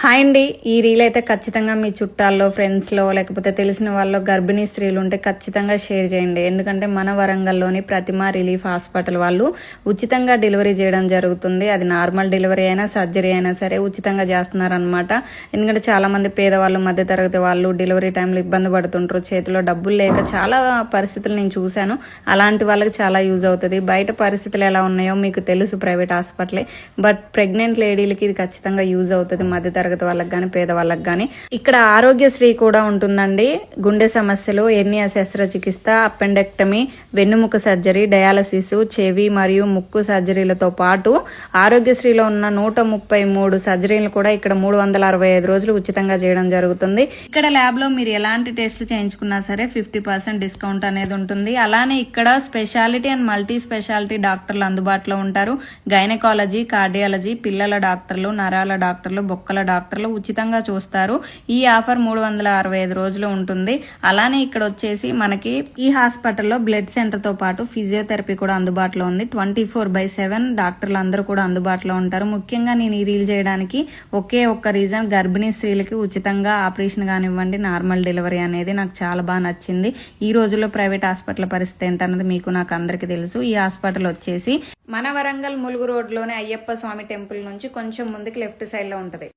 Hi అండి. ఈ reel అయితే ఖచ్చితంగా మీ చుట్టాల్లో, ఫ్రెండ్స్లో లేకపోతే తెలిసిన వాళ్ళలో గర్భిణీ స్త్రీలు ఉంటే ఖచ్చితంగా షేర్ చేయండి. ఎందుకంటే మన వరంగల్లోని ప్రతిమ రిలీఫ్ హాస్పిటల్ వాళ్ళు ఉచితంగా డెలివరీ చేయడం జరుగుతుంది. అది నార్మల్ డెలివరీ అయినా సర్జరీ అయినా సరే ఉచితంగా చేస్తున్నారనమాట. ఎందుకంటే చాలా మంది పేదవాళ్ళు, మధ్యతరగతి వాళ్ళు డెలివరీ టైంలో ఇబ్బంది పడుతుంటారు, చేతిలో డబ్బులు లేక చాలా పరిస్థితులు నేను చూశాను. అలాంటి వాళ్ళకి చాలా యూజ్ అవుతుంది. బయట పరిస్థితులు ఎలా ఉన్నాయో మీకు తెలుసు, ప్రైవేట్ హాస్పిటలే. బట్ ప్రెగ్నెంట్ లేడీలకి ఇది ఖచ్చితంగా యూజ్ అవుతుంది, మధ్యతరగతి వాళ్ళకి కానీ పేదవాళ్ళకి కానీ. ఇక్కడ ఆరోగ్యశ్రీ కూడా ఉంటుందండి. గుండె సమస్యలు, ఎర్నియా శస్త్రచికిత్స, అపెండెక్టమీ, వెన్నుముక సర్జరీ, డయాలసిస్, చెవి మరియు ముక్కు సర్జరీలతో పాటు ఆరోగ్యశ్రీలో ఉన్న 133 సర్జరీలు కూడా ఇక్కడ 365 రోజులు ఉచితంగా చేయడం జరుగుతుంది. ఇక్కడ ల్యాబ్ లో మీరు ఎలాంటి టెస్టులు చేయించుకున్నా సరే 50% డిస్కౌంట్ అనేది ఉంటుంది. అలానే ఇక్కడ స్పెషాలిటీ అండ్ మల్టీ స్పెషాలిటీ డాక్టర్లు అందుబాటులో ఉంటారు. గైనకాలజీ, కార్డియాలజీ, పిల్లల డాక్టర్లు, నరాల డాక్టర్లు, బొక్కల డాక్టర్లు ఉచితంగా చూస్తారు. ఈ ఆఫర్ 365 రోజులు ఉంటుంది. అలానే ఇక్కడ వచ్చేసి మనకి ఈ హాస్పిటల్లో బ్లడ్ సెంటర్ తో పాటు ఫిజియోథెరపీ కూడా అందుబాటులో ఉంది. 24/7 డాక్టర్లు అందరూ కూడా అందుబాటులో ఉంటారు. ముఖ్యంగా నేను ఈ రీల్ చేయడానికి ఒకే ఒక్క రీజన్, గర్భిణీ స్త్రీలకి ఉచితంగా ఆపరేషన్ కానివ్వండి, నార్మల్ డెలివరీ అనేది నాకు చాలా బాగా నచ్చింది. ఈ రోజుల్లో ప్రైవేట్ హాస్పిటల్ పరిస్థితి ఏంటన్నది మీకు నాకు అందరికీ తెలుసు. ఈ హాస్పిటల్ వచ్చేసి మన వరంగల్ ములుగు రోడ్లోనే అయ్యప్ప స్వామి టెంపుల్ నుంచి కొంచెం ముందుకు లెఫ్ట్ సైడ్ లో ఉంటది.